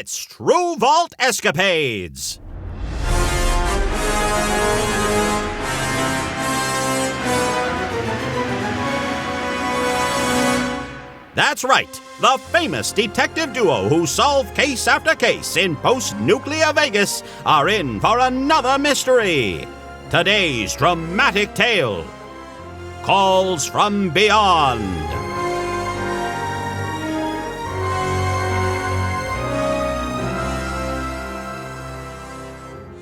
It's True Vault Escapades! That's right, the famous detective duo who solve case after case in post-nuclear Vegas are in for another mystery. Today's dramatic tale, Calls from Beyond.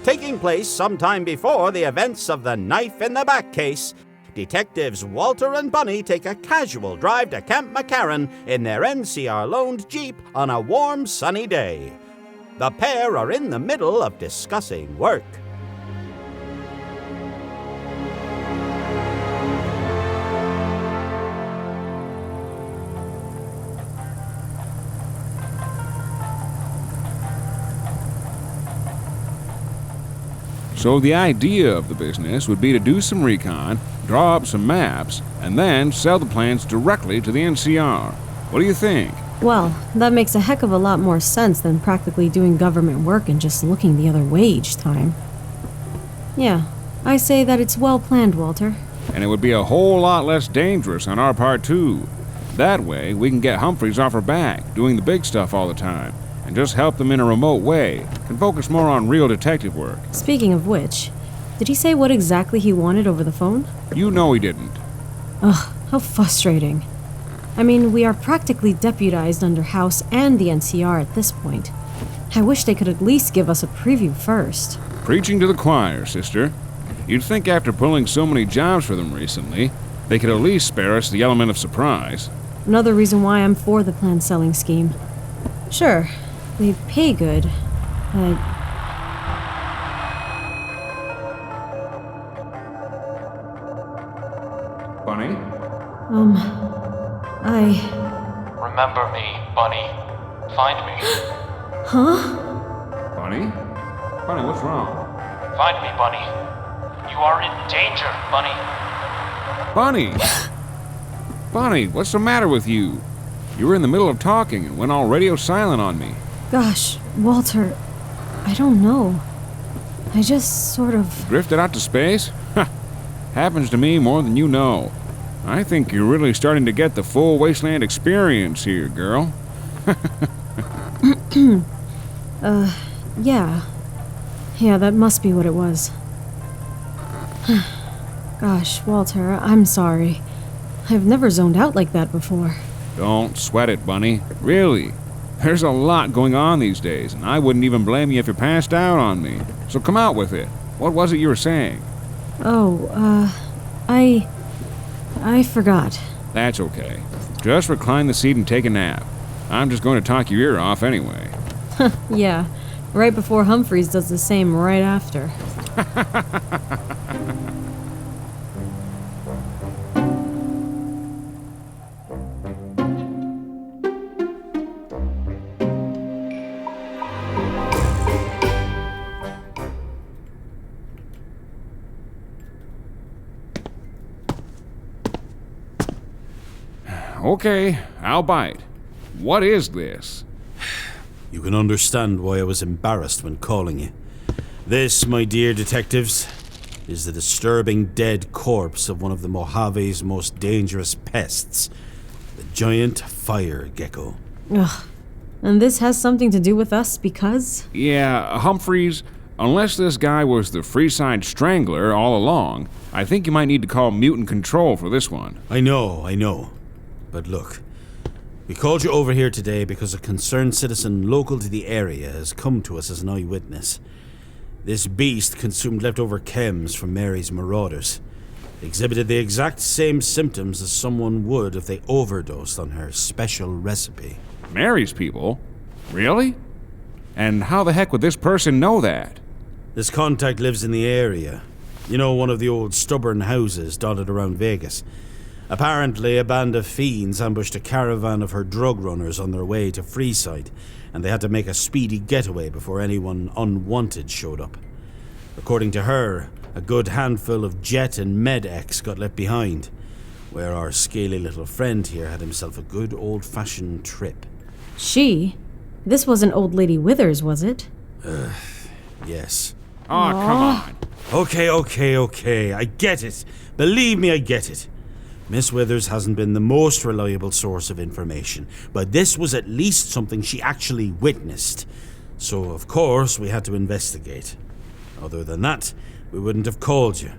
Taking place sometime before the events of the knife in the back case, Detectives Walter and Bunny take a casual drive to Camp McCarran in their NCR-loaned Jeep on a warm, sunny day. The pair are in the middle of discussing work. So the idea of the business would be to do some recon, draw up some maps, and then sell the plans directly to the NCR. What do you think? Well, that makes a heck of a lot more sense than practically doing government work and just looking the other way each time. Yeah, I say that it's well planned, Walter. And it would be a whole lot less dangerous on our part, too. That way, we can get Humphreys off our back, doing the big stuff all the time, and just help them in a remote way, and focus more on real detective work. Speaking of which, did he say what exactly he wanted over the phone? You know he didn't. Ugh, how frustrating. I mean, we are practically deputized under House and the NCR at this point. I wish they could at least give us a preview first. Preaching to the choir, sister. You'd think after pulling so many jobs for them recently, they could at least spare us the element of surprise. Another reason why I'm for the planned selling scheme. Sure, they pay good, but... Bunny? Remember me, Bunny. Find me. Huh? Bunny? Bunny, what's wrong? Find me, Bunny. You are in danger, Bunny. Bunny! Bunny, what's the matter with you? You were in the middle of talking and went all radio silent on me. Gosh, Walter, I don't know. I just sort of... Drifted out to space? Happens to me more than you know. I think you're really starting to get the full Wasteland experience here, girl. Yeah. Yeah, that must be what it was. Gosh, Walter, I'm sorry. I've never zoned out like that before. Don't sweat it, Bunny. Really. There's a lot going on these days, and I wouldn't even blame you if you passed out on me. So come out with it. What was it you were saying? I forgot. That's okay. Just recline the seat and take a nap. I'm just going to talk your ear off anyway. Yeah, right before Humphreys does the same right after. Okay, I'll bite. What is this? You can understand why I was embarrassed when calling you. This, my dear detectives, is the disturbing dead corpse of one of the Mojave's most dangerous pests, the giant fire gecko. Ugh. And this has something to do with us because? Yeah, Humphreys, unless this guy was the Freeside Strangler all along, I think you might need to call Mutant Control for this one. I know. But look, we called you over here today because a concerned citizen local to the area has come to us as an eyewitness. This beast consumed leftover chems from Mary's marauders. It exhibited the exact same symptoms as someone would if they overdosed on her special recipe. Mary's people? Really? And how the heck would this person know that? This contact lives in the area. You know, one of the old stubborn houses dotted around Vegas. Apparently, a band of fiends ambushed a caravan of her drug runners on their way to Freeside, and they had to make a speedy getaway before anyone unwanted showed up. According to her, a good handful of jet and med-X got left behind, where our scaly little friend here had himself a good old-fashioned trip. She? This wasn't Old Lady Withers, was it? Yes. Oh, come on. Okay. I get it. Believe me, I get it. Miss Withers hasn't been the most reliable source of information, but this was at least something she actually witnessed. So, of course, we had to investigate. Other than that, we wouldn't have called you.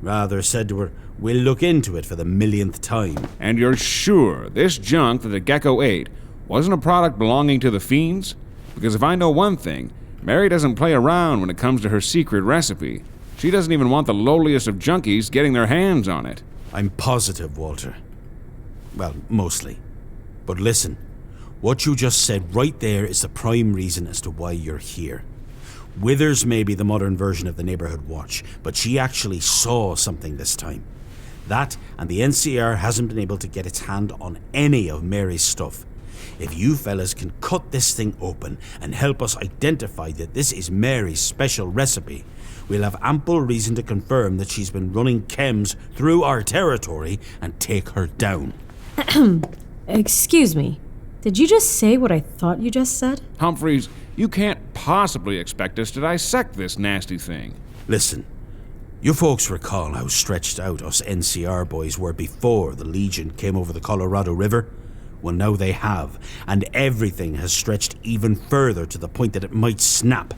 Rather said to her, we'll look into it for the millionth time. And you're sure this junk that the gecko ate wasn't a product belonging to the fiends? Because if I know one thing, Mary doesn't play around when it comes to her secret recipe. She doesn't even want the lowliest of junkies getting their hands on it. I'm positive, Walter. Well, mostly. But listen, what you just said right there is the prime reason as to why you're here. Withers may be the modern version of the Neighborhood Watch, but she actually saw something this time. That, and the NCR hasn't been able to get its hand on any of Mary's stuff. If you fellas can cut this thing open and help us identify that this is Mary's special recipe, we'll have ample reason to confirm that she's been running chems through our territory and take her down. Excuse me. Did you just say what I thought you just said? Humphreys, you can't possibly expect us to dissect this nasty thing. Listen, you folks recall how stretched out us NCR boys were before the Legion came over the Colorado River? Well, now they have, and everything has stretched even further to the point that it might snap.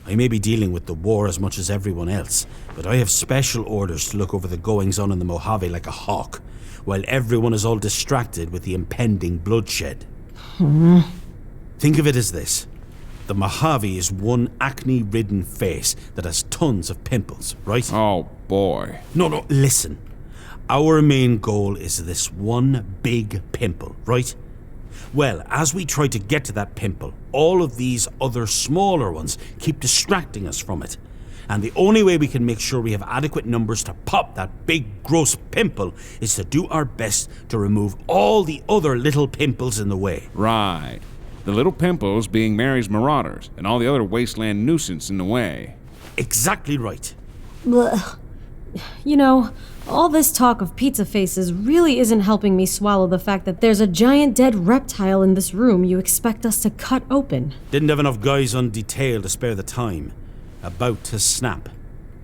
I may be dealing with the war as much as everyone else, but I have special orders to look over the goings-on in the Mojave like a hawk, while everyone is all distracted with the impending bloodshed. Think of it as this. The Mojave is one acne-ridden face that has tons of pimples, right? Oh, boy. No, listen. Our main goal is this one big pimple, right? Well, as we try to get to that pimple, all of these other smaller ones keep distracting us from it. And the only way we can make sure we have adequate numbers to pop that big, gross pimple is to do our best to remove all the other little pimples in the way. Right. The little pimples being Mary's marauders and all the other wasteland nuisance in the way. Exactly right. Blech. You know, all this talk of pizza faces really isn't helping me swallow the fact that there's a giant dead reptile in this room you expect us to cut open. Didn't have enough guys on detail to spare the time. About to snap.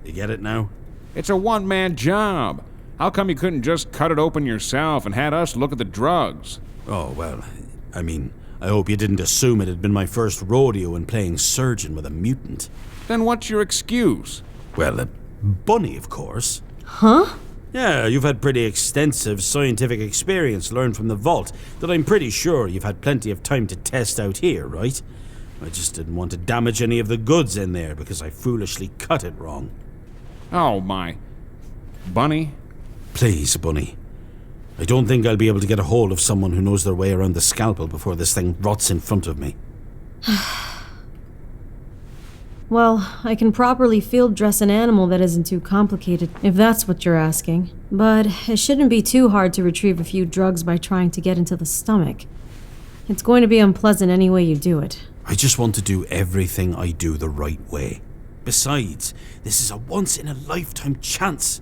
You get it now? It's a one-man job. How come you couldn't just cut it open yourself and had us look at the drugs? Oh, well, I mean, I hope you didn't assume it had been my first rodeo in playing surgeon with a mutant. Then what's your excuse? Well, Bunny, of course. Huh? Yeah, you've had pretty extensive scientific experience learned from the vault that I'm pretty sure you've had plenty of time to test out here, right? I just didn't want to damage any of the goods in there because I foolishly cut it wrong. Oh, my. Bunny? Please, Bunny. I don't think I'll be able to get a hold of someone who knows their way around the scalpel before this thing rots in front of me. Well, I can properly field dress an animal that isn't too complicated, if that's what you're asking. But it shouldn't be too hard to retrieve a few drugs by trying to get into the stomach. It's going to be unpleasant any way you do it. I just want to do everything I do the right way. Besides, this is a once-in-a-lifetime chance.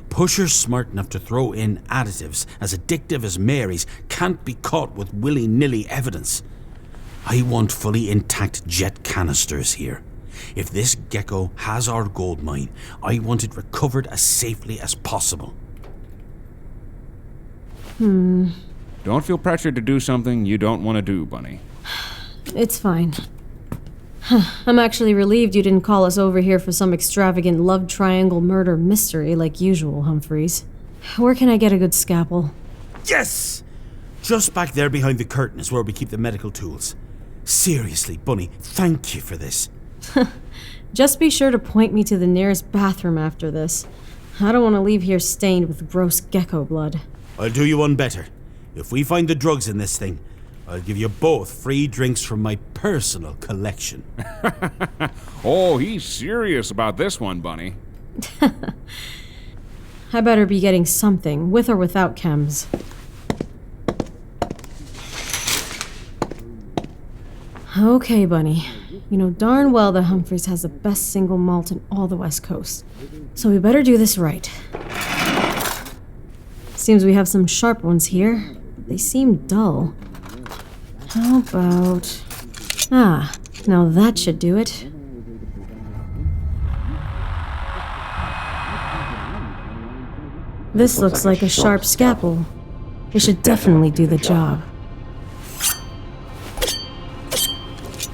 Pushers smart enough to throw in additives as addictive as Mary's can't be caught with willy-nilly evidence. I want fully intact jet canisters here. If this gecko has our gold mine, I want it recovered as safely as possible. Don't feel pressured to do something you don't want to do, Bunny. It's fine. I'm actually relieved you didn't call us over here for some extravagant love triangle murder mystery like usual, Humphreys. Where can I get a good scalpel? Yes! Just back there behind the curtain is where we keep the medical tools. Seriously, Bunny, thank you for this. Just be sure to point me to the nearest bathroom after this. I don't want to leave here stained with gross gecko blood. I'll do you one better. If we find the drugs in this thing, I'll give you both free drinks from my personal collection. Oh, he's serious about this one, Bunny. I better be getting something, with or without chems. Okay, Bunny. You know darn well that Humphreys has the best single malt in all the West Coast. So we better do this right. Seems we have some sharp ones here, but they seem dull. How about Ah, now that should do it. This looks like a sharp scalpel. It should definitely do the job.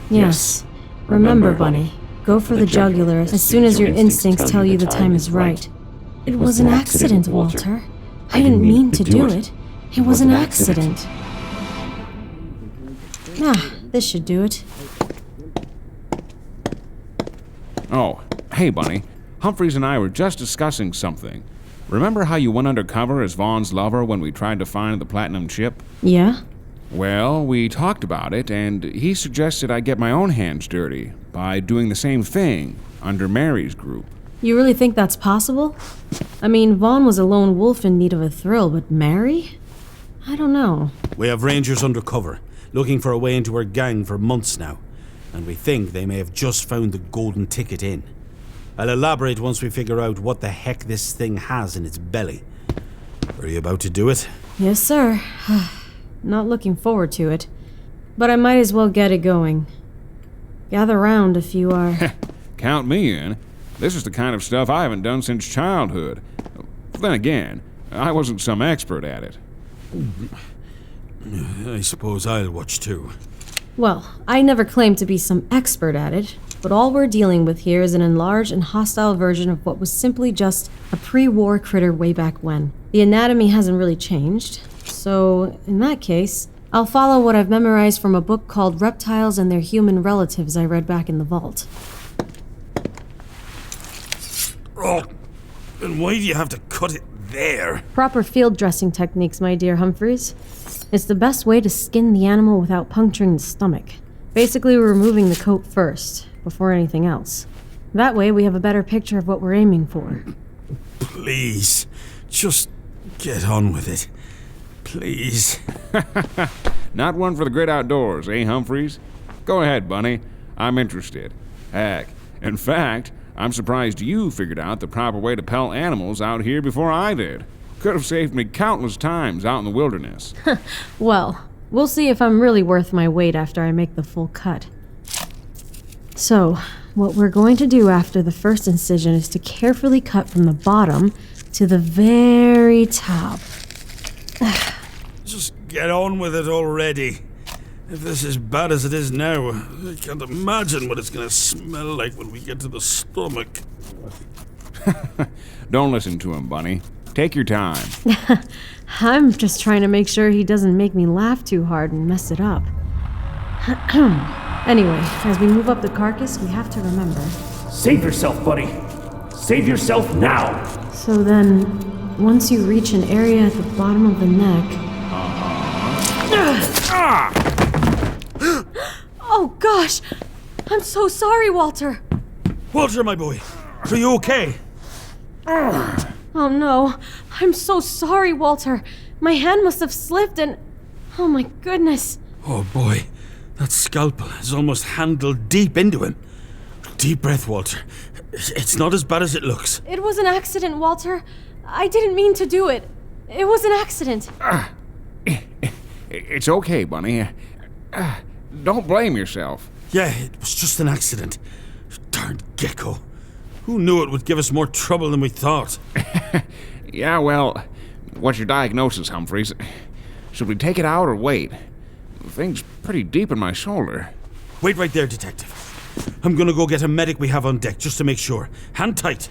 Yes. Remember, Bunny, go for the jugular as soon as your instincts tell you the time is right. It was an accident, Walter. I didn't mean to do it. It was an accident. Ah, this should do it. Oh, hey, Bunny. Humphreys and I were just discussing something. Remember how you went undercover as Vaughn's lover when we tried to find the platinum chip? Yeah? Well, we talked about it, and he suggested I get my own hands dirty by doing the same thing under Mary's group. You really think that's possible? I mean, Vaughn was a lone wolf in need of a thrill, but Mary? I don't know. We have rangers undercover, looking for a way into her gang for months now, and we think they may have just found the golden ticket in. I'll elaborate once we figure out what the heck this thing has in its belly. Are you about to do it? Yes, sir. Not looking forward to it. But I might as well get it going. Gather round if you are... Count me in. This is the kind of stuff I haven't done since childhood. Then again, I wasn't some expert at it. I suppose I'll watch too. Well, I never claimed to be some expert at it, but all we're dealing with here is an enlarged and hostile version of what was simply just a pre-war critter way back when. The anatomy hasn't really changed, so in that case, I'll follow what I've memorized from a book called Reptiles and Their Human Relatives I read back in the vault. Oh, and why do you have to cut it there? Proper field dressing techniques, my dear Humphreys. It's the best way to skin the animal without puncturing the stomach. Basically, we're removing the coat first, before anything else. That way, we have a better picture of what we're aiming for. Please, just get on with it. Please. Not one for the great outdoors, eh, Humphreys? Go ahead, Bunny. I'm interested. Heck, in fact, I'm surprised you figured out the proper way to pelt animals out here before I did. Could have saved me countless times out in the wilderness. Well, we'll see if I'm really worth my weight after I make the full cut. So, what we're going to do after the first incision is to carefully cut from the bottom to the very top. Just get on with it already. If this is bad as it is now, I can't imagine what it's gonna smell like when we get to the stomach. Don't listen to him, Bunny. Take your time. I'm just trying to make sure he doesn't make me laugh too hard and mess it up. Anyway, as we move up the carcass, we have to remember. Save yourself, buddy. Save yourself now. So then, once you reach an area at the bottom of the neck... Oh gosh! I'm so sorry, Walter! Walter, my boy, are you okay? Oh no, I'm so sorry, Walter. My hand must have slipped and... Oh my goodness. Oh boy, that scalpel is almost handled deep into him. Deep breath, Walter. It's not as bad as it looks. It was an accident, Walter. I didn't mean to do it. It was an accident. It's okay, Bunny. Don't blame yourself. Yeah, it was just an accident. Darn gecko. Who knew it would give us more trouble than we thought? Yeah, well, what's your diagnosis, Humphreys? Should we take it out or wait? The thing's pretty deep in my shoulder. Wait right there, Detective. I'm gonna go get a medic we have on deck just to make sure. Hand tight.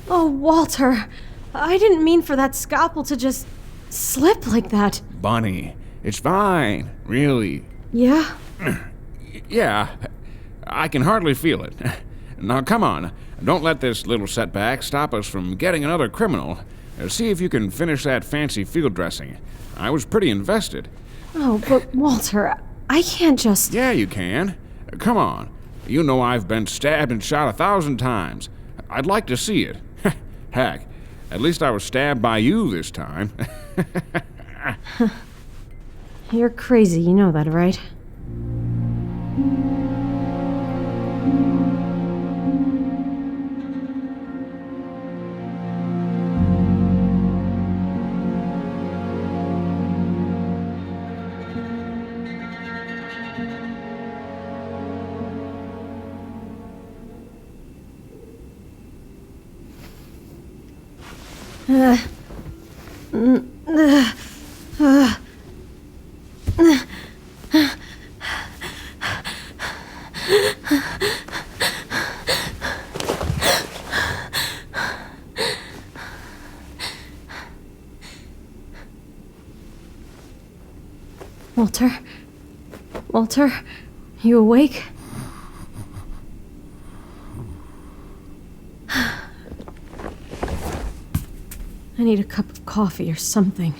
Oh, Walter. I didn't mean for that scalpel to just slip like that. Bunny, it's fine, really. Yeah? Yeah, I can hardly feel it. Now, come on. Don't let this little setback stop us from getting another criminal. See if you can finish that fancy field dressing. I was pretty invested. Oh, but Walter, I can't just... Yeah, you can. Come on. You know I've been stabbed and shot 1,000 times. I'd like to see it. Heck, at least I was stabbed by you this time. You're crazy, you know that, right? Walter? Walter? You awake? I need a cup of coffee or something.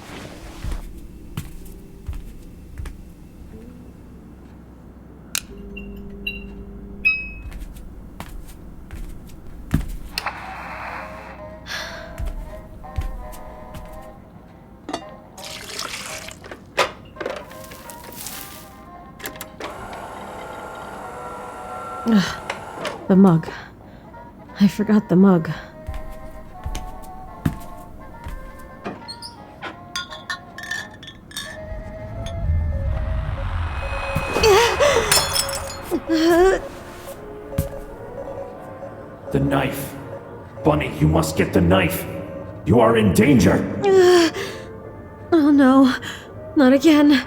The mug. I forgot the mug. The knife. Bunny, you must get the knife. You are in danger. Oh no, not again.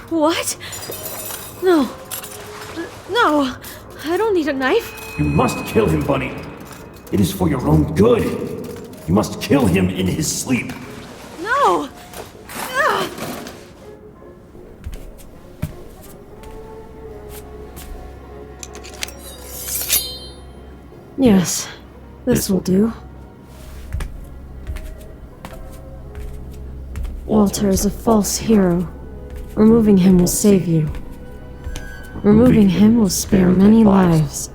What? No. No. I don't need a knife. You must kill him, Bunny. It is for your own good. You must kill him in his sleep. No! Yes, this will do. Walter is a false hero. Removing him will save you. Removing him will spare many lives.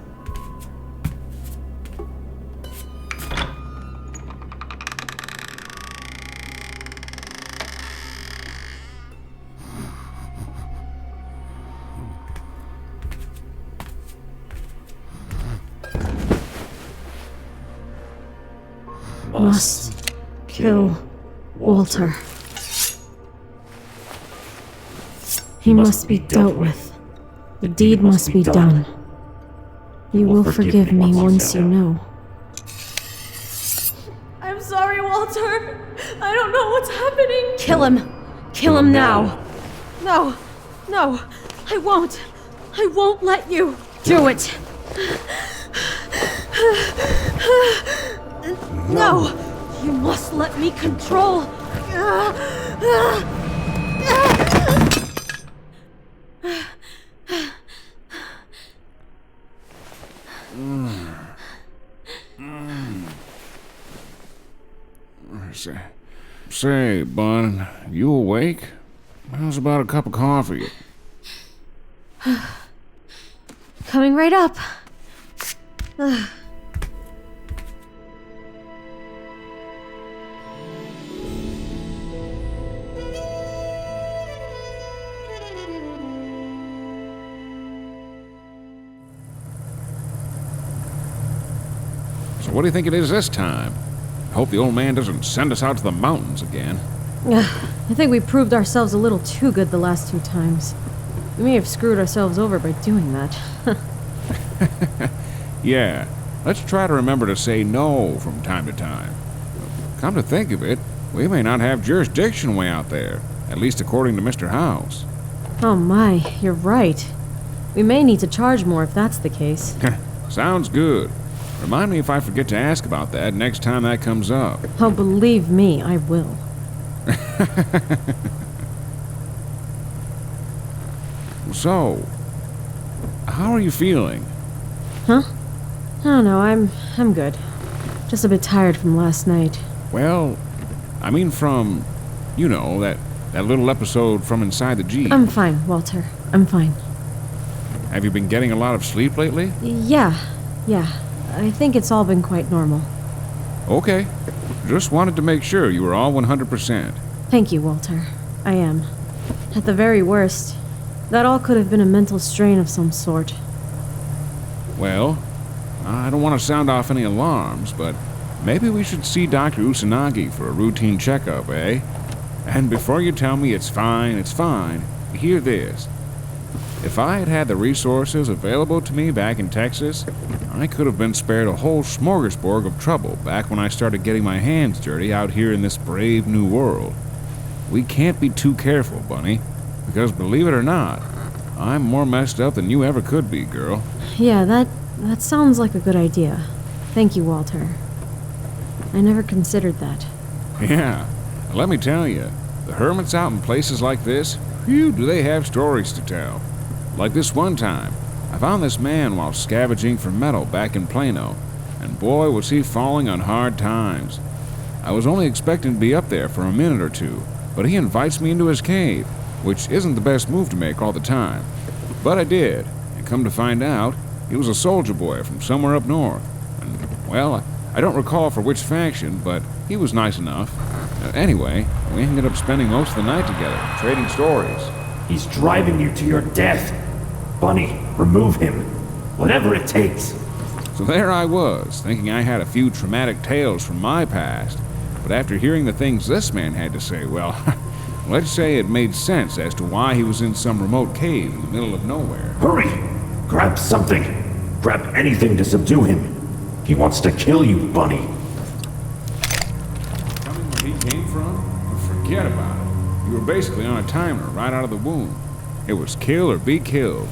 Must kill Walter. He must be dealt with. The deed must be done. You will forgive me once you know. I'm sorry, Walter. I don't know what's happening. Kill him. Kill him now. No. No. I won't. I won't let you. Do it. No. You must let me control. Say, Bun, you awake? How's about a cup of coffee? Coming right up. So what do you think it is this time? Hope the old man doesn't send us out to the mountains again. I think we proved ourselves a little too good the last 2 times. We may have screwed ourselves over by doing that. Yeah, let's try to remember to say no from time to time. Come to think of it, we may not have jurisdiction way out there, at least according to Mr. House. Oh my, you're right. We may need to charge more if that's the case. Sounds good. Remind me if I forget to ask about that next time that comes up. Oh, believe me, I will. So, how are you feeling? Huh? I don't know, I'm good. Just a bit tired from last night. Well, I mean from, you know, that little episode from inside the Jeep. I'm fine, Walter. I'm fine. Have you been getting a lot of sleep lately? Yeah. I think it's all been quite normal. Okay. Just wanted to make sure you were all 100%. Thank you, Walter. I am. At the very worst, that all could have been a mental strain of some sort. Well, I don't want to sound off any alarms, but maybe we should see Dr. Usanagi for a routine checkup, eh? And before you tell me it's fine, hear this. If I had had the resources available to me back in Texas, I could have been spared a whole smorgasbord of trouble back when I started getting my hands dirty out here in this brave new world. We can't be too careful, Bunny, because believe it or not, I'm more messed up than you ever could be, girl. Yeah, that sounds like a good idea. Thank you, Walter. I never considered that. Yeah, let me tell you, the hermits out in places like this, whew, do they have stories to tell. Like this one time, I found this man while scavenging for metal back in Plano, and boy was he falling on hard times. I was only expecting to be up there for a minute or two, but he invites me into his cave, which isn't the best move to make all the time. But I did, and come to find out, he was a soldier boy from somewhere up north. And, well, I don't recall for which faction, but he was nice enough. Anyway, we ended up spending most of the night together, trading stories. He's driving you to your death. Bunny, remove him. Whatever it takes. So there I was, thinking I had a few traumatic tales from my past. But after hearing the things this man had to say, well, let's say it made sense as to why he was in some remote cave in the middle of nowhere. Hurry! Grab something. Grab anything to subdue him. He wants to kill you, Bunny. Coming where he came from? Forget about it. You were basically on a timer right out of the womb. It was kill or be killed.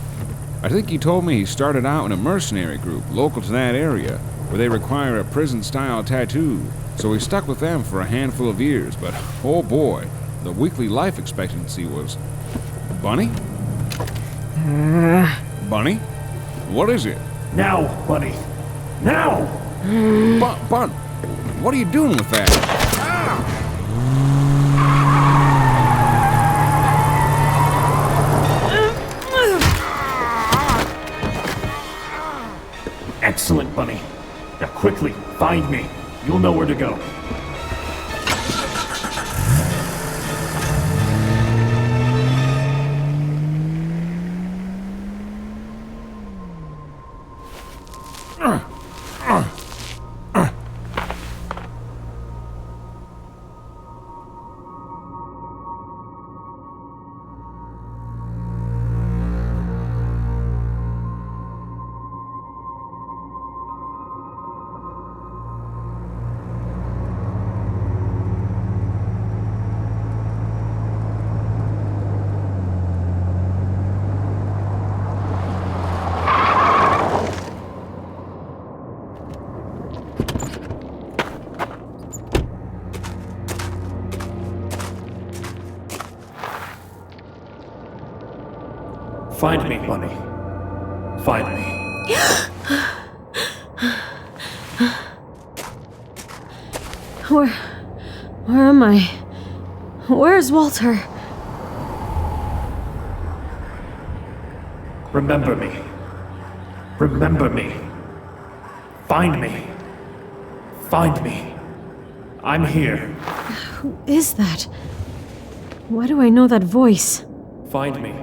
I think he told me he started out in a mercenary group local to that area, where they require a prison-style tattoo, so he stuck with them for a handful of years, but oh boy, the weekly life expectancy was... Bunny? Bunny? What is it? Now, Bunny. Now! Bun, what are you doing with that? Excellent, Bunny. Now quickly, find me. You'll know where to go. Find me, Bunny. Find me. Where am I? Where's Walter? Remember me. Remember me. Find me. Find me. I'm here. Who is that? Why do I know that voice? Find me.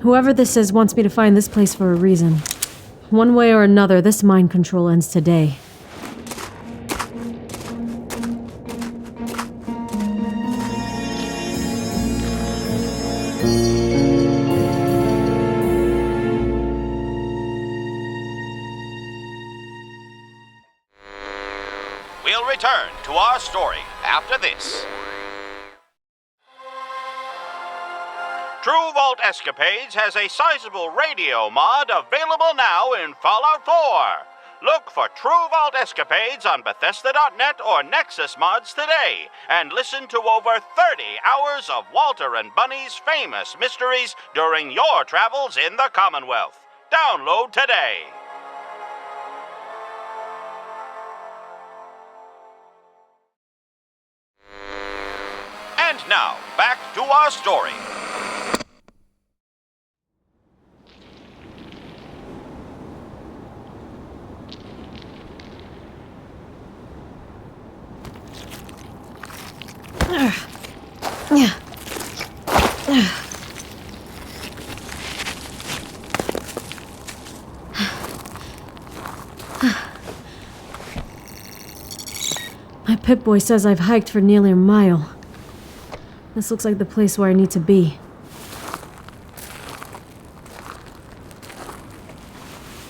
Whoever this is wants me to find this place for a reason. One way or another, this mind control ends today. We'll return to our story after this. True Vault Escapades has a sizable radio mod available now in Fallout 4. Look for True Vault Escapades on Bethesda.net or Nexus Mods today, and listen to over 30 hours of Walter and Bunny's famous mysteries during your travels in the Commonwealth. Download today. And now, back to our story. My Pip-Boy says I've hiked for nearly a mile. This looks like the place where I need to be.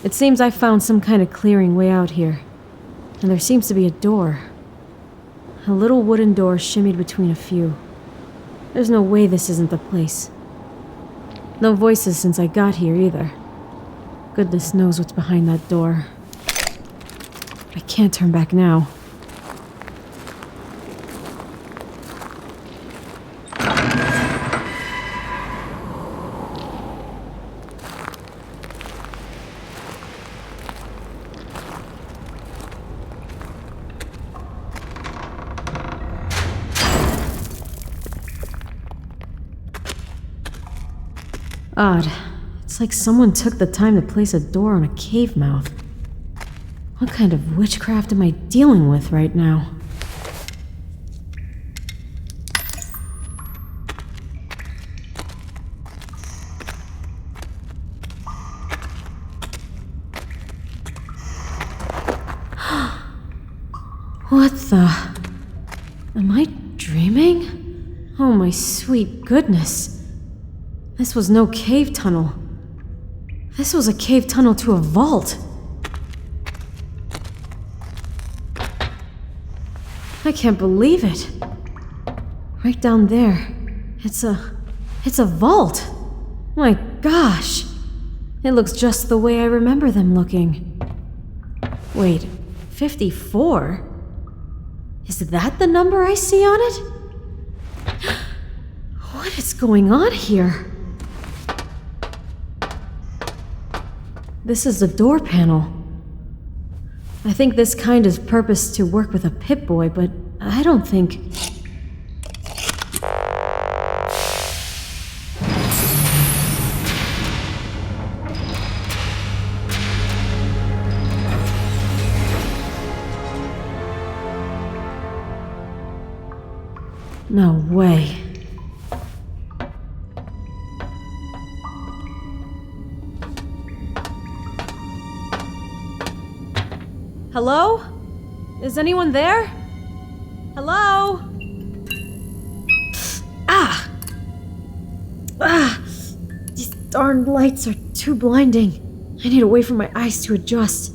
It seems I found some kind of clearing way out here. And there seems to be a door. A little wooden door shimmied between a few. There's no way this isn't the place. No voices since I got here either. Goodness knows what's behind that door. I can't turn back now. Odd. It's like someone took the time to place a door on a cave mouth. What kind of witchcraft am I dealing with right now? What the? Am I dreaming? Oh my sweet goodness. This was no cave tunnel. This was a cave tunnel to a vault. I can't believe it. Right down there. It's a vault. My gosh. It looks just the way I remember them looking. Wait, 54? Is that the number I see on it? What is going on here? This is the door panel. I think this kind is purposed to work with a Pip-Boy, but I don't think... No way. Hello? Is anyone there? Hello? Ah! These darn lights are too blinding. I need to wait for my eyes to adjust.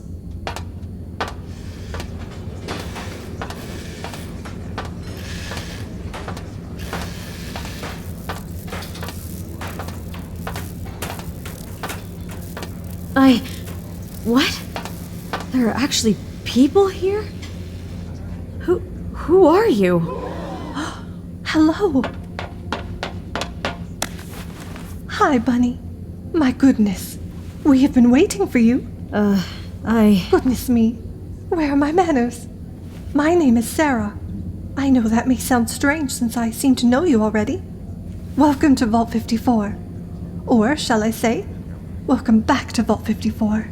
What? There are actually people here? Who are you? Hello. Hi, Bunny. My goodness. We have been waiting for you. Goodness me. Where are my manners? My name is Sarah. I know that may sound strange since I seem to know you already. Welcome to Vault 54. Or, shall I say, welcome back to Vault 54.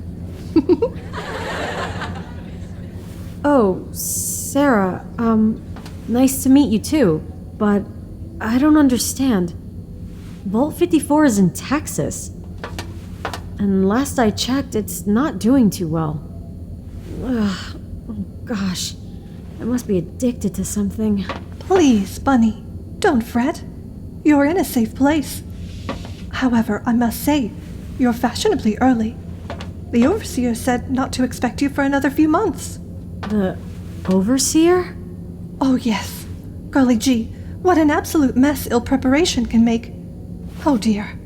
Oh, Sarah, nice to meet you too, but I don't understand. Vault 54 is in Texas. And last I checked, it's not doing too well. Ugh, oh gosh, I must be addicted to something. Please, Bunny, don't fret. You're in a safe place. However, I must say, you're fashionably early. The overseer said not to expect you for another few months. The overseer? Oh yes. Golly gee, what an absolute mess ill preparation can make. Oh dear.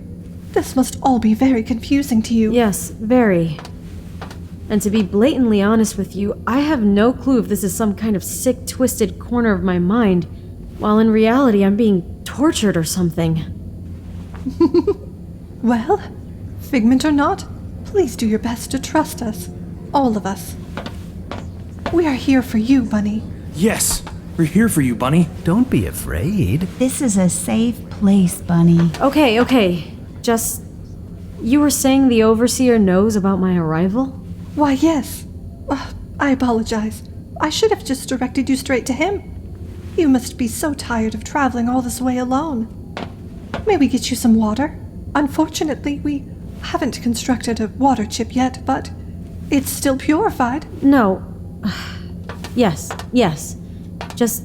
This must all be very confusing to you. Yes, very. And to be blatantly honest with you, I have no clue if this is some kind of sick, twisted corner of my mind, while in reality I'm being tortured or something. Well, figment or not, please do your best to trust us. All of us. We are here for you, Bunny. Yes, we're here for you, Bunny. Don't be afraid. This is a safe place, Bunny. Okay. Just... You were saying the overseer knows about my arrival? Why, yes. I apologize. I should have just directed you straight to him. You must be so tired of traveling all this way alone. May we get you some water? Unfortunately, we haven't constructed a water chip yet, but it's still purified. No. Yes. Just,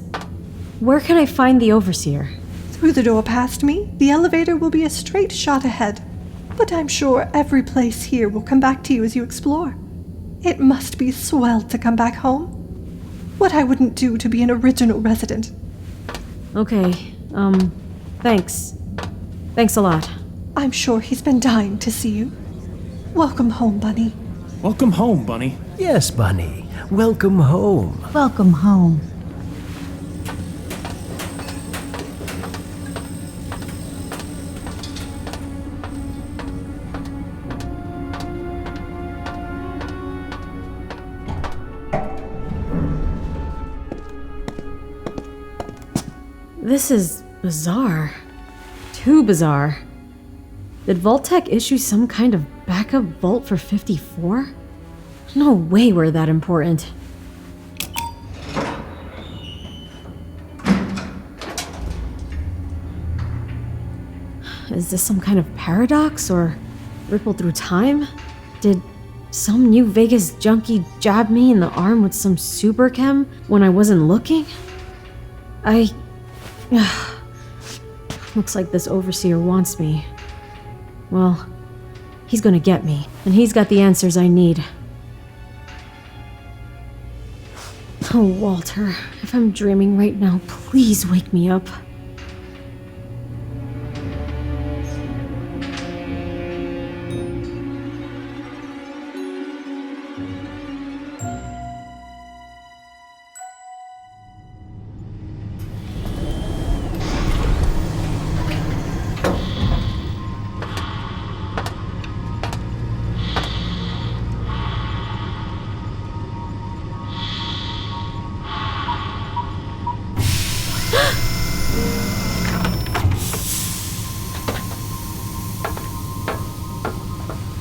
where can I find the Overseer? Through the door past me, the elevator will be a straight shot ahead. But I'm sure every place here will come back to you as you explore. It must be swell to come back home. What I wouldn't do to be an original resident. Okay, thanks. Thanks a lot. I'm sure he's been dying to see you. Welcome home, Bunny. Welcome home, Bunny. Yes, Bunny. Welcome home. Welcome home. This is bizarre. Too bizarre. Did Vault-Tec issue some kind of backup vault for 54? No way we're that important. Is this some kind of paradox or ripple through time? Did some New Vegas junkie jab me in the arm with some super chem when I wasn't looking? Looks like this Overseer wants me. Well, he's gonna get me, and he's got the answers I need. Oh, Walter, if I'm dreaming right now, please wake me up.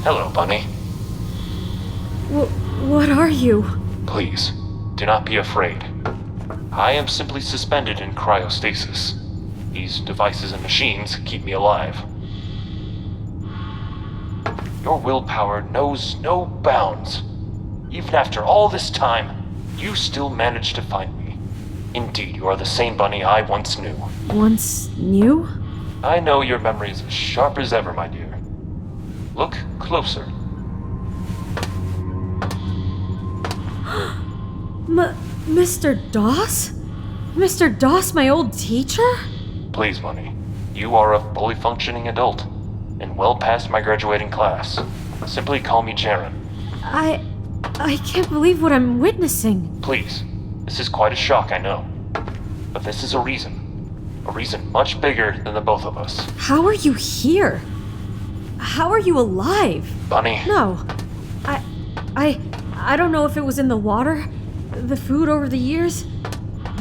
Hello, Bunny. What are you? Please, do not be afraid. I am simply suspended in cryostasis. These devices and machines keep me alive. Your willpower knows no bounds. Even after all this time, you still manage to find me. Indeed, you are the same Bunny I once knew. Once knew? I know your memory is as sharp as ever, my dear. Look closer. Mr. Doss? Mr. Doss, my old teacher? Please, Bunny. You are a fully functioning adult, and well past my graduating class. Simply call me Jaren. I can't believe what I'm witnessing. Please. This is quite a shock, I know. But this is a reason. A reason much bigger than the both of us. How are you here? How are you alive? Bunny. No. I don't know if it was in the water, the food over the years.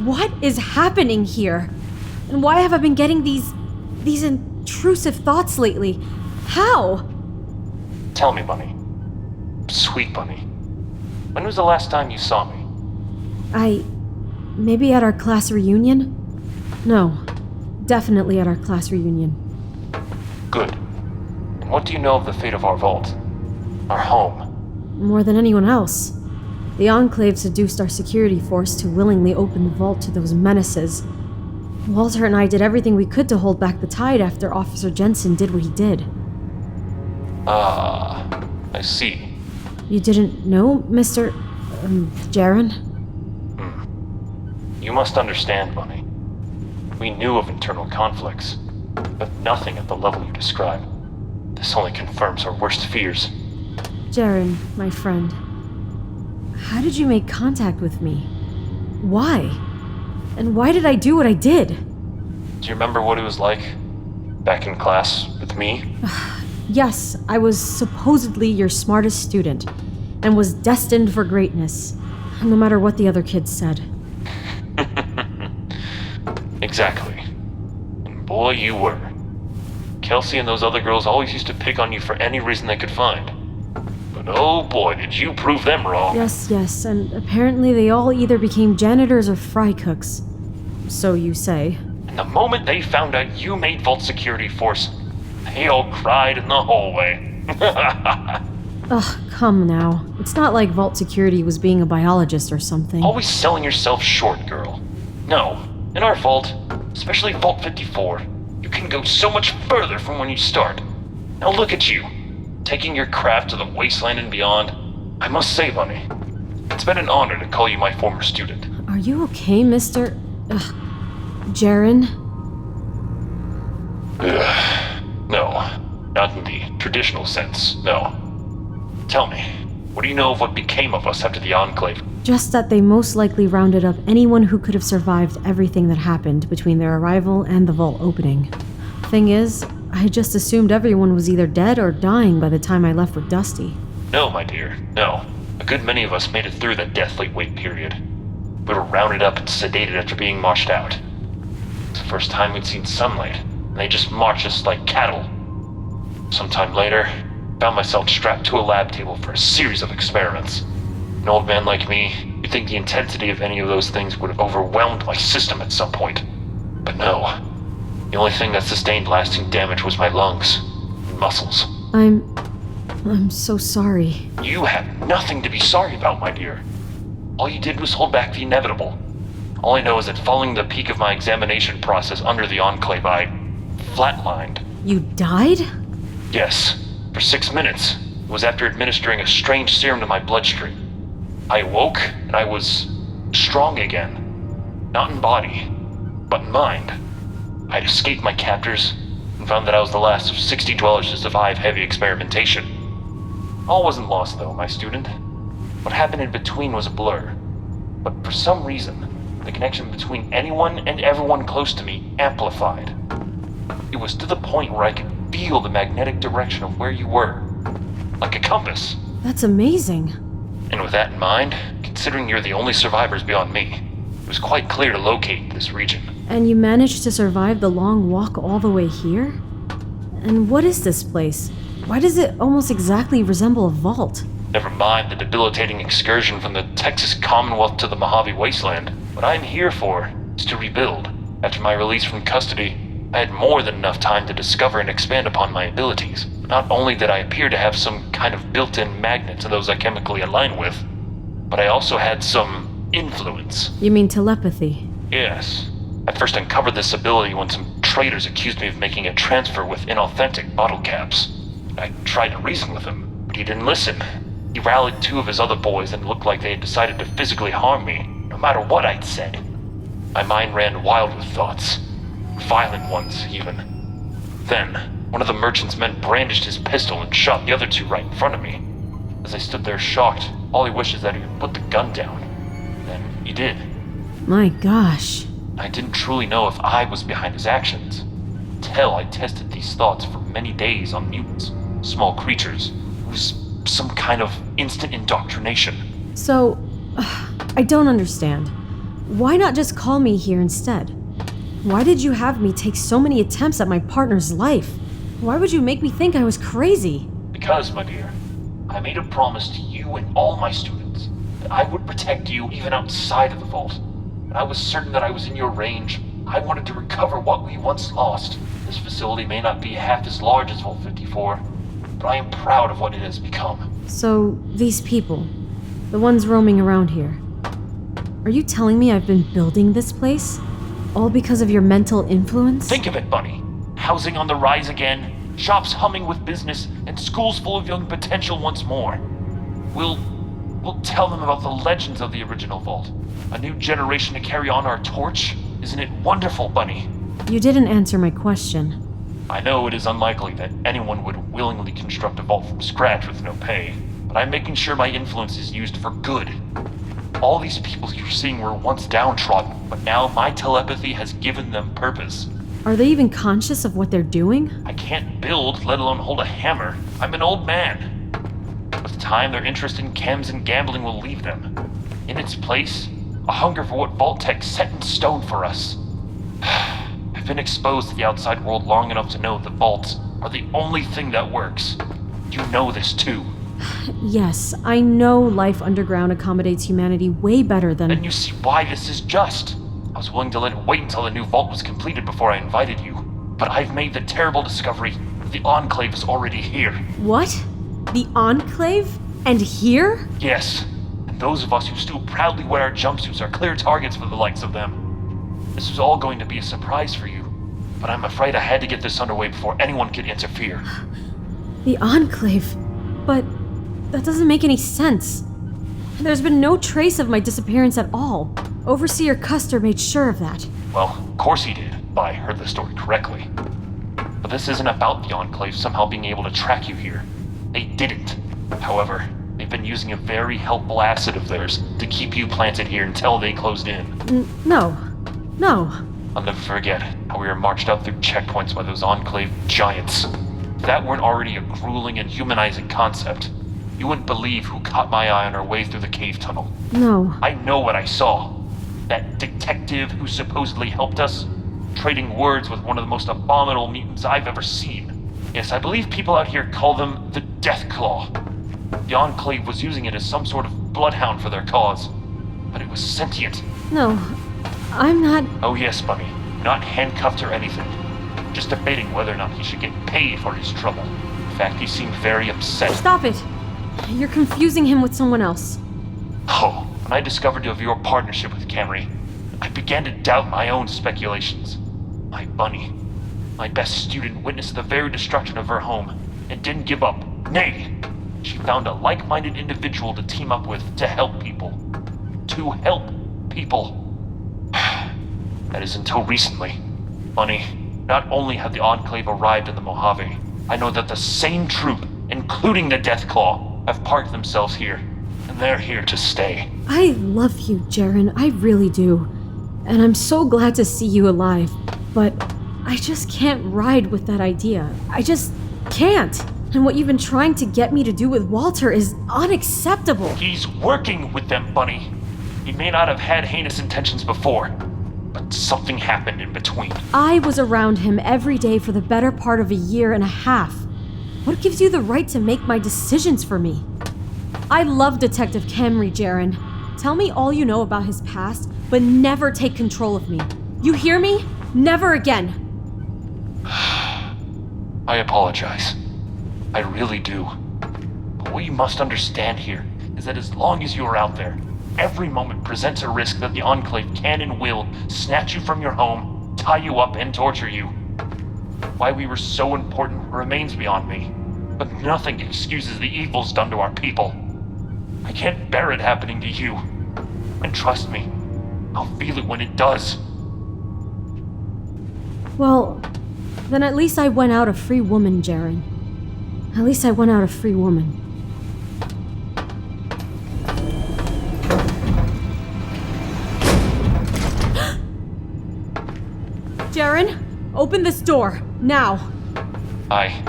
What is happening here? And why have I been getting these intrusive thoughts lately? How? Tell me, Bunny. Sweet Bunny. When was the last time you saw me? Maybe at our class reunion? No. Definitely at our class reunion. Good. And what do you know of the fate of our vault? Our home? More than anyone else. The Enclave seduced our security force to willingly open the vault to those menaces. Walter and I did everything we could to hold back the tide after Officer Jensen did what he did. I see. You didn't know, Mr. Jaren? You must understand, Bunny. We knew of internal conflicts, but nothing at the level you describe. This only confirms our worst fears. Jaren, my friend. How did you make contact with me? Why? And why did I do what I did? Do you remember what it was like back in class with me? Yes, I was supposedly your smartest student and was destined for greatness, no matter what the other kids said. Exactly. And boy, you were. Kelsey and those other girls always used to pick on you for any reason they could find. But oh boy, did you prove them wrong. Yes, and apparently they all either became janitors or fry cooks. So you say. And the moment they found out you made Vault Security Force, they all cried in the hallway. Ugh, come now. It's not like Vault Security was being a biologist or something. Always selling yourself short, girl. No. In our vault, especially Vault 54, you can go so much further from when you start. Now look at you, taking your craft to the wasteland and beyond. I must say, Bunny, it's been an honor to call you my former student. Are you okay, Mr. Jaren? No, not in the traditional sense, no. Tell me, what do you know of what became of us after the Enclave? Just that they most likely rounded up anyone who could have survived everything that happened between their arrival and the vault opening. Thing is, I just assumed everyone was either dead or dying by the time I left with Dusty. No, my dear, no. A good many of us made it through that deathly wait period. We were rounded up and sedated after being marched out. It's the first time we'd seen sunlight, and they just marched us like cattle. Sometime later, found myself strapped to a lab table for a series of experiments. An old man like me, you'd think the intensity of any of those things would have overwhelmed my system at some point. But no. The only thing that sustained lasting damage was my lungs and muscles. I'm so sorry. You have nothing to be sorry about, my dear. All you did was hold back the inevitable. All I know is that following the peak of my examination process under the Enclave, I flatlined. You died? Yes, for 6 minutes. It was after administering a strange serum to my bloodstream. I awoke, and I was strong again. Not in body, but in mind. I'd escaped my captors, and found that I was the last of 60 dwellers to survive heavy experimentation. All wasn't lost, though, my student. What happened in between was a blur. But for some reason, the connection between anyone and everyone close to me amplified. It was to the point where I could feel the magnetic direction of where you were. Like a compass. That's amazing. And with that in mind, considering you're the only survivors beyond me, it was quite clear to locate this region. And you managed to survive the long walk all the way here? And what is this place? Why does it almost exactly resemble a vault? Never mind the debilitating excursion from the Texas Commonwealth to the Mojave Wasteland. What I'm here for is to rebuild. After my release from custody, I had more than enough time to discover and expand upon my abilities. Not only did I appear to have some kind of built-in magnet to those I chemically align with, but I also had some influence. You mean telepathy? Yes. I first uncovered this ability when some traitors accused me of making a transfer with inauthentic bottle caps. I tried to reason with him, but he didn't listen. He rallied 2 of his other boys and it looked like they had decided to physically harm me, no matter what I'd said. My mind ran wild with thoughts. Violent ones, even. Then, one of the merchant's men brandished his pistol and shot the other 2 right in front of me. As I stood there shocked, all he wished is that he would put the gun down. Then he did. My gosh. I didn't truly know if I was behind his actions. Until I tested these thoughts for many days on mutants, small creatures. It was some kind of instant indoctrination. So, I don't understand. Why not just call me here instead? Why did you have me take so many attempts at my partner's life? Why would you make me think I was crazy? Because, my dear, I made a promise to you and all my students that I would protect you even outside of the vault. And I was certain that I was in your range. I wanted to recover what we once lost. This facility may not be half as large as Vault 54, but I am proud of what it has become. So, these people, the ones roaming around here, are you telling me I've been building this place? All because of your mental influence? Think of it, Bunny. Housing on the rise again, shops humming with business, and schools full of young potential once more. We'll tell them about the legends of the original vault. A new generation to carry on our torch. Isn't it wonderful, Bunny? You didn't answer my question. I know it is unlikely that anyone would willingly construct a vault from scratch with no pay, but I'm making sure my influence is used for good. All these people you're seeing were once downtrodden, but now my telepathy has given them purpose. Are they even conscious of what they're doing? I can't build, let alone hold a hammer. I'm an old man. With time, their interest in chems and gambling will leave them. In its place, a hunger for what Vault Tech set in stone for us. I've been exposed to the outside world long enough to know that vaults are the only thing that works. You know this too. Yes, I know life underground accommodates humanity way better than... Then you see why this is just. I was willing to let it wait until the new vault was completed before I invited you. But I've made the terrible discovery that the Enclave is already here. What? The Enclave? And here? Yes. And those of us who still proudly wear our jumpsuits are clear targets for the likes of them. This was all going to be a surprise for you, but I'm afraid I had to get this underway before anyone could interfere. The Enclave? But that doesn't make any sense. There's been no trace of my disappearance at all. Overseer Custer made sure of that. Well, of course he did, if I heard the story correctly. But this isn't about the Enclave somehow being able to track you here. They didn't. However, they've been using a very helpful asset of theirs to keep you planted here until they closed in. No. I'll never forget how we were marched out through checkpoints by those Enclave giants. If that weren't already a grueling and humanizing concept, you wouldn't believe who caught my eye on our way through the cave tunnel. No. I know what I saw. That detective who supposedly helped us, trading words with one of the most abominable mutants I've ever seen. Yes, I believe people out here call them the Deathclaw. The Enclave was using it as some sort of bloodhound for their cause, but it was sentient. No, I'm not... Oh yes, Bunny. Not handcuffed or anything. Just debating whether or not he should get paid for his trouble. In fact, he seemed very upset. Stop it! You're confusing him with someone else. Oh, when I discovered of your partnership with Camry, I began to doubt my own speculations. My Bunny, my best student, witnessed the very destruction of her home and didn't give up. Nay, she found a like-minded individual to team up with to help people. To help people. That is until recently. Bunny, not only have the Enclave arrived in the Mojave, I know that the same troop, including the Deathclaw, have parked themselves here, and they're here to stay. I love you, Jaren. I really do. And I'm so glad to see you alive. But I just can't ride with that idea. I just can't. And what you've been trying to get me to do with Walter is unacceptable. He's working with them, Bunny. He may not have had heinous intentions before, but something happened in between. I was around him every day for the better part of a year and a half. What gives you the right to make my decisions for me? I love Detective Camry, Jaren. Tell me all you know about his past, but never take control of me. You hear me? Never again. I apologize. I really do. But what you must understand here is that as long as you are out there, every moment presents a risk that the Enclave can and will snatch you from your home, tie you up, and torture you. Why we were so important remains beyond me, but nothing excuses the evils done to our people. I can't bear it happening to you. And trust me, I'll feel it when it does. Well, then at least I went out a free woman, Jaren. At least I went out a free woman. Jaren, open this door, now. I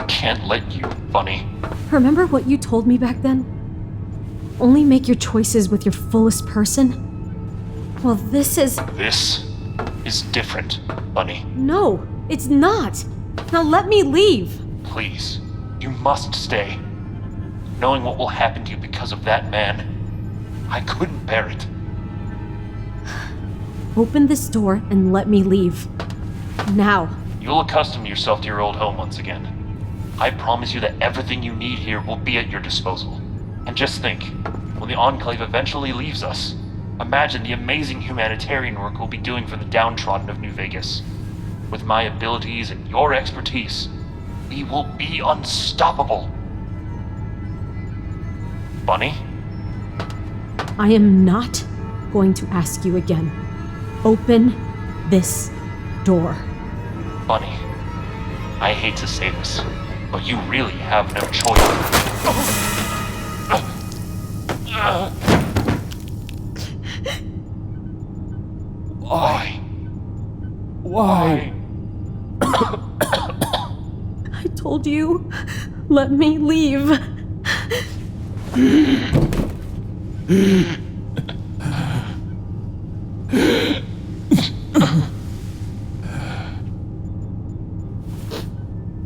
can't let you, Bunny. Remember what you told me back then? Only make your choices with your fullest person? Well, this is different, Bunny. No, it's not. Now let me leave. Please, you must stay. Knowing what will happen to you because of that man, I couldn't bear it. Open this door and let me leave. Now. You'll accustom yourself to your old home once again. I promise you that everything you need here will be at your disposal. And just think, when the Enclave eventually leaves us, imagine the amazing humanitarian work we'll be doing for the downtrodden of New Vegas. With my abilities and your expertise, we will be unstoppable. Bunny? I am not going to ask you again. Open this door. Bunny, I hate to say this, but you really have no choice. Why? I told you, let me leave.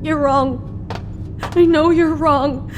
You're wrong. I know you're wrong.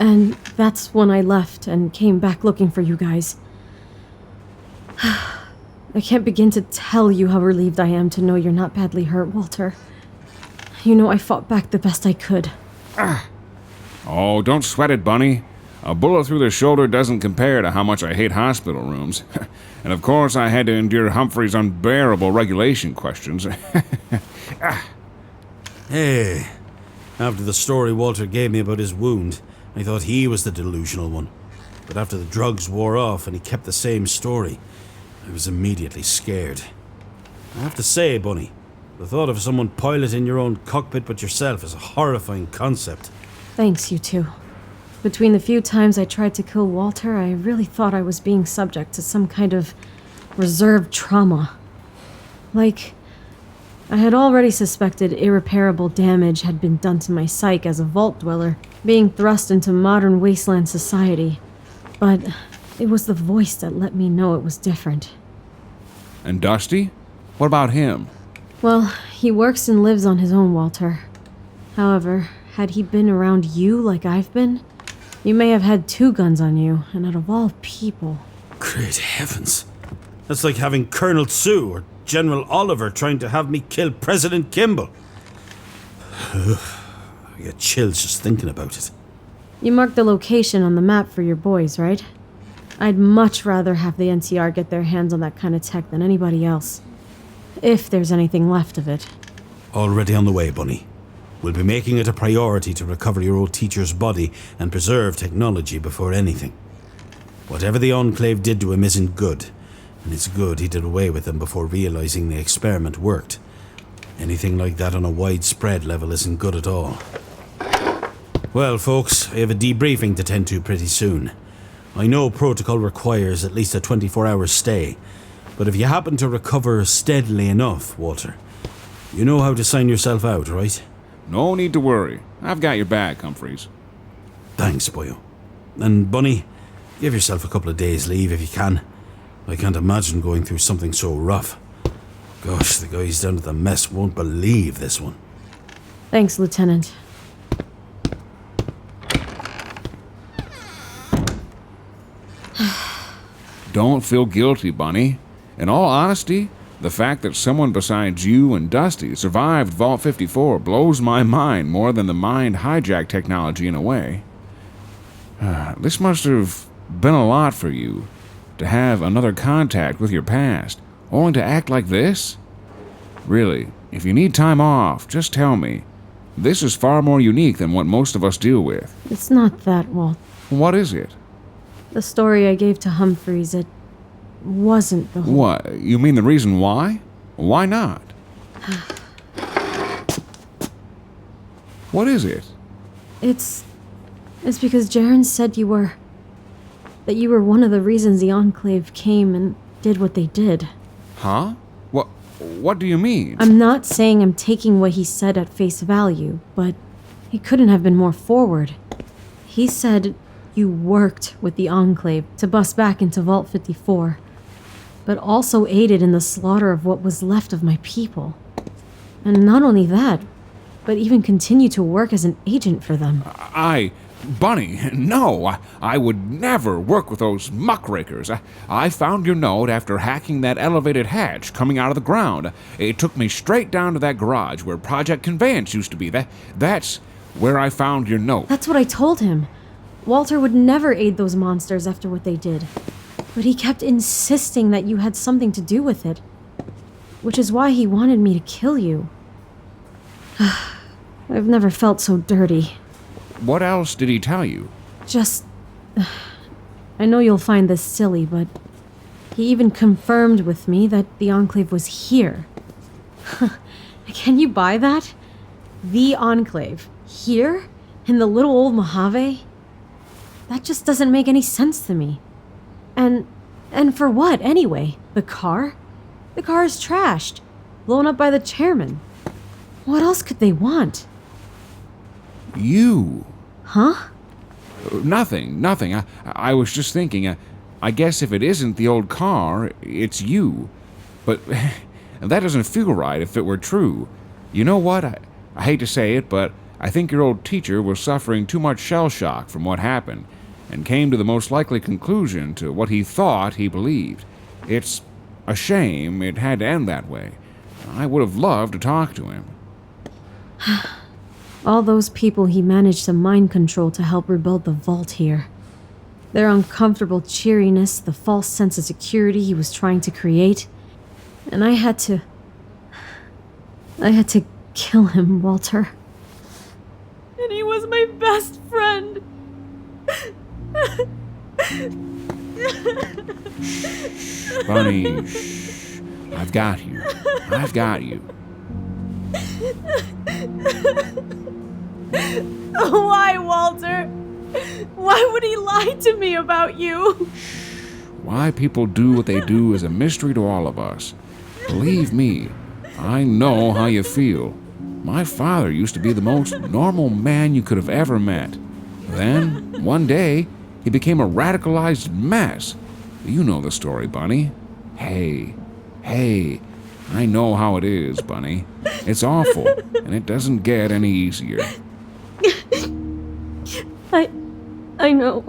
And that's when I left and came back looking for you guys. I can't begin to tell you how relieved I am to know you're not badly hurt, Walter. You know, I fought back the best I could. Oh, don't sweat it, Bunny. A bullet through the shoulder doesn't compare to how much I hate hospital rooms. And of course I had to endure Humphreys' unbearable regulation questions. Hey, after the story Walter gave me about his wound, I thought he was the delusional one. But after the drugs wore off and he kept the same story, I was immediately scared. I have to say, Bunny, the thought of someone piloting your own cockpit but yourself is a horrifying concept. Thanks, you two. Between the few times I tried to kill Walter, I really thought I was being subject to some kind of reserved trauma. Like, I had already suspected irreparable damage had been done to my psyche as a vault dweller, being thrust into modern wasteland society. But it was the voice that let me know it was different. And Dusty? What about him? Well, he works and lives on his own, Walter. However, had he been around you like I've been, you may have had 2 guns on you, and out of all people... Great heavens. That's like having Colonel Sue or General Oliver trying to have me kill President Kimball. I get chills just thinking about it. You marked the location on the map for your boys, right? I'd much rather have the NCR get their hands on that kind of tech than anybody else. If there's anything left of it. Already on the way, Bunny. We'll be making it a priority to recover your old teacher's body and preserve technology before anything. Whatever the Enclave did to him isn't good, and it's good he did away with them before realizing the experiment worked. Anything like that on a widespread level isn't good at all. Well, folks, I have a debriefing to tend to pretty soon. I know protocol requires at least a 24-hour stay, but if you happen to recover steadily enough, Walter, you know how to sign yourself out, right? No need to worry. I've got your back, Humphreys. Thanks, boyo. And Bunny, give yourself a couple of days leave if you can. I can't imagine going through something so rough. Gosh, the guys down at the mess won't believe this one. Thanks, Lieutenant. Don't feel guilty, Bunny. In all honesty, the fact that someone besides you and Dusty survived Vault 54 blows my mind more than the mind hijack technology in a way. This must have been a lot for you, to have another contact with your past, only to act like this? Really, if you need time off, just tell me. This is far more unique than what most of us deal with. It's not that, Walt. What is it? The story I gave to Humphreys, it wasn't the whole... What? You mean the reason why? Why not? What is it? It's because Jaren said you were one of the reasons the Enclave came and did what they did. Huh? What do you mean? I'm not saying I'm taking what he said at face value, but he couldn't have been more forward. He said you worked with the Enclave to bust back into Vault 54, but also aided in the slaughter of what was left of my people. And not only that, but even continued to work as an agent for them. Bunny, no, I would never work with those muckrakers. I found your note after hacking that elevated hatch coming out of the ground. It took me straight down to that garage where Project Conveyance used to be. That's where I found your note. That's what I told him. Walter would never aid those monsters after what they did. But he kept insisting that you had something to do with it. Which is why he wanted me to kill you. I've never felt so dirty. What else did he tell you? Just... I know you'll find this silly, but he even confirmed with me that the Enclave was here. Can you buy that? The Enclave. Here? In the little old Mojave? That just doesn't make any sense to me. And for what, anyway? The car? The car is trashed. Blown up by the chairman. What else could they want? You. Huh? Nothing. I was just thinking, I guess if it isn't the old car, it's you. But that doesn't feel right if it were true. You know what? I hate to say it, but I think your old teacher was suffering too much shell shock from what happened, and came to the most likely conclusion to what he thought he believed. It's a shame it had to end that way. I would have loved to talk to him. All those people he managed to mind control to help rebuild the vault here. Their uncomfortable cheeriness, the false sense of security he was trying to create. And I had to kill him, Walter. And he was my best friend. Bunny, shh. I've got you. I've got you. Why, Walter? Why would he lie to me about you? Why people do what they do is a mystery to all of us. Believe me, I know how you feel. My father used to be the most normal man you could have ever met. Then, one day, he became a radicalized mess. You know the story, Bunny. Hey, I know how it is, Bunny. It's awful, and it doesn't get any easier. I know.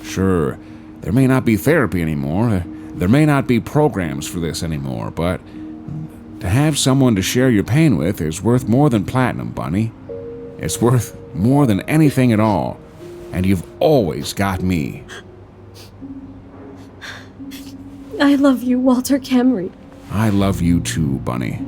Sure, there may not be therapy anymore. There may not be programs for this anymore, but to have someone to share your pain with is worth more than platinum, Bunny. It's worth more than anything at all. And you've always got me. I love you, Walter Camry. I love you too, Bunny.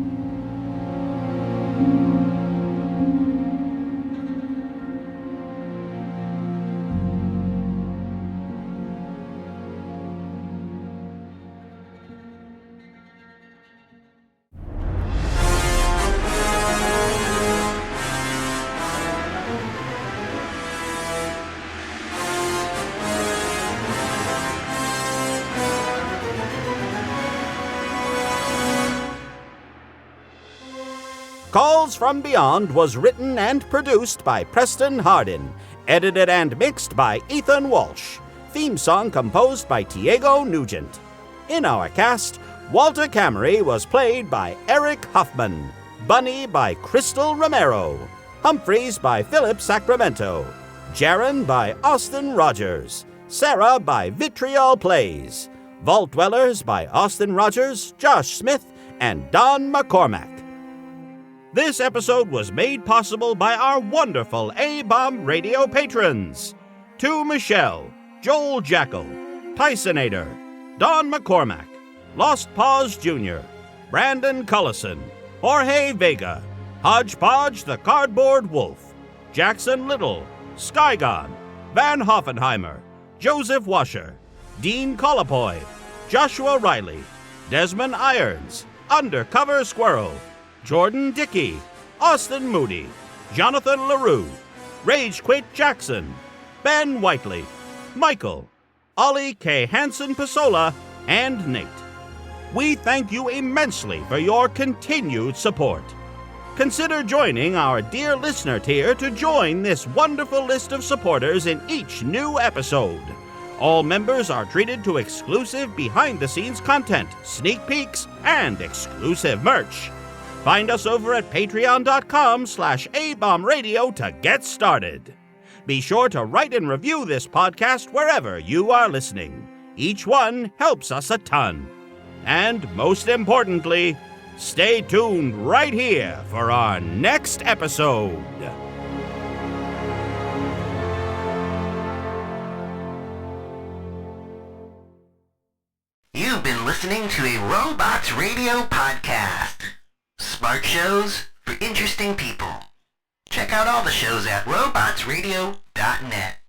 Calls from Beyond was written and produced by Preston Hardin, edited and mixed by Ethan Walsh, theme song composed by Tiago Nugent. In our cast, Walter Camry was played by Eric Huffman, Bunny by Krystal Romero, Humphreys by Philip Sacramento, Jaren by Austin Rodgers, Sarah by VitriolPlays, Vault Dwellers by Austin Rodgers, Josh Smith, and Don McCormack. This episode was made possible by our wonderful A-Bomb Radio patrons. To Michelle, Joel Jackal, Tysonator, Don McCormack, Lost Paws Jr., Brandon Cullison, Jorge Vega, Hodgepodge the Cardboard Wolf, Jackson Little, Skygon, Van Hoffenheimer, Joseph Washer, Dean Colapoy, Joshua Riley, Desmond Irons, Undercover Squirrel, Jordan Dickey, Austin Moody, Jonathan LaRue, Rage Quit Jackson, Ben Whiteley, Michael, Ollie K. Hansen Pasola, and Nate. We thank you immensely for your continued support. Consider joining our Dear Listener tier to join this wonderful list of supporters in each new episode. All members are treated to exclusive behind-the-scenes content, sneak peeks, and exclusive merch. Find us over at patreon.com/ABombRadio to get started. Be sure to write and review this podcast wherever you are listening. Each one helps us a ton. And most importantly, stay tuned right here for our next episode. You've been listening to a Robots Radio podcast. Smart shows for interesting people. Check out all the shows at robotsradio.net.